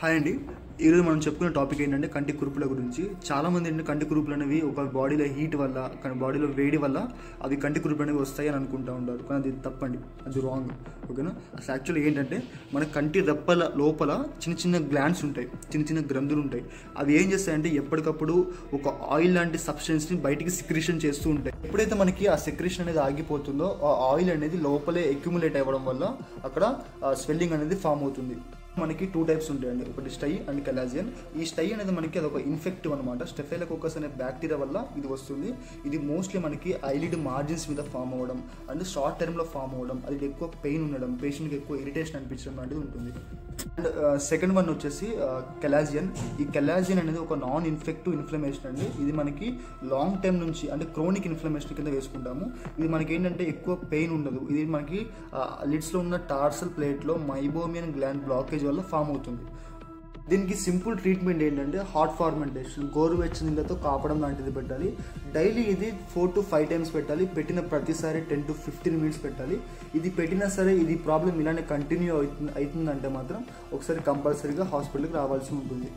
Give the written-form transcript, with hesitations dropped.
Hi అండి. ఈరోజు మనం చెప్పుకునే టాపిక్ ఏంటంటే కంటి కురుపుల గురించి. చాలామంది ఏంటంటే కంటి కురుపులు అనేవి ఒక బాడీలో హీట్ వల్ల, కానీ బాడీలో వేడి వల్ల అవి కంటి కురుపులు అనేవి వస్తాయి అని అనుకుంటూ ఉంటారు. కానీ అది తప్పండి, అది రాంగ్. ఓకేనా? అసలు యాక్చువల్లీ ఏంటంటే మన కంటి రెప్పల లోపల చిన్న చిన్న గ్లాండ్స్ ఉంటాయి, చిన్న చిన్న గ్రంథులు ఉంటాయి. అవి ఏం చేస్తాయంటే ఎప్పటికప్పుడు ఒక ఆయిల్ లాంటి సబ్స్టెన్స్ని బయటికి సెక్రీషన్ చేస్తూ ఉంటాయి. ఎప్పుడైతే మనకి ఆ సెక్రీషన్ అనేది ఆగిపోతుందో ఆ ఆయిల్ అనేది లోపలే అక్యుములేట్ అవ్వడం వల్ల అక్కడ స్వెల్లింగ్ అనేది ఫామ్ అవుతుంది. మనకి 2 టైప్స్ ఉంటాయండి, ఒకటి స్టై అండ్ కెలాజియన్. ఈ స్టై అనేది మనకి అదొక ఇన్ఫెక్టివ్ అనమాట. స్టెఫైలోకోకస్ అనే బ్యాక్టీరియా వల్ల ఇది వస్తుంది. ఇది మోస్ట్లీ మనకి ఐలిడ్ మార్జిన్స్ మీద ఫామ్ అవ్వడం అండ్ షార్ట్ టర్మ్లో ఫామ్ అవ్వడం, అది ఎక్కువ పెయిన్ ఉండడం, పేషెంట్కి ఎక్కువ ఇరిటేషన్ అనిపించడం లాంటిది ఉంటుంది. అండ్ సెకండ్ వన్ వచ్చేసి కెలాజియన్. ఈ కెలాజియన్ అనేది ఒక నాన్ ఇన్ఫెక్టివ్ ఇన్ఫ్లమేషన్ అండి. ఇది మనకి లాంగ్ టర్మ్ నుంచి అంటే క్రోనిక్ ఇన్ఫ్లమేషన్ కింద వేసుకుంటాము. ఇది మనకి ఏంటంటే ఎక్కువ పెయిన్ ఉండదు. ఇది మనకి లిడ్స్లో ఉన్న టార్సల్ ప్లేట్లో మైబోమియన్ గ్లాండ్ బ్లాకేజ్ వల్ల ఫామ్ అవుతుంది. దీనికి సింపుల్ ట్రీట్మెంట్ ఏంటంటే హాట్ ఫార్మెంటేషన్, గోరువెచ్చని నీళ్ళతో కాపడం లాంటిది పెట్టాలి. డైలీ ఇది 4 to 5 టైమ్స్ పెట్టాలి. పెట్టిన ప్రతిసారి 10 to 15 మినిట్స్ పెట్టాలి. ఇది పెట్టినా సరే ఇది ప్రాబ్లం ఇలానే కంటిన్యూ అవుతుందంటే మాత్రం ఒకసారి కంపల్సరీగా హాస్పిటల్కి రావాల్సి ఉంటుంది.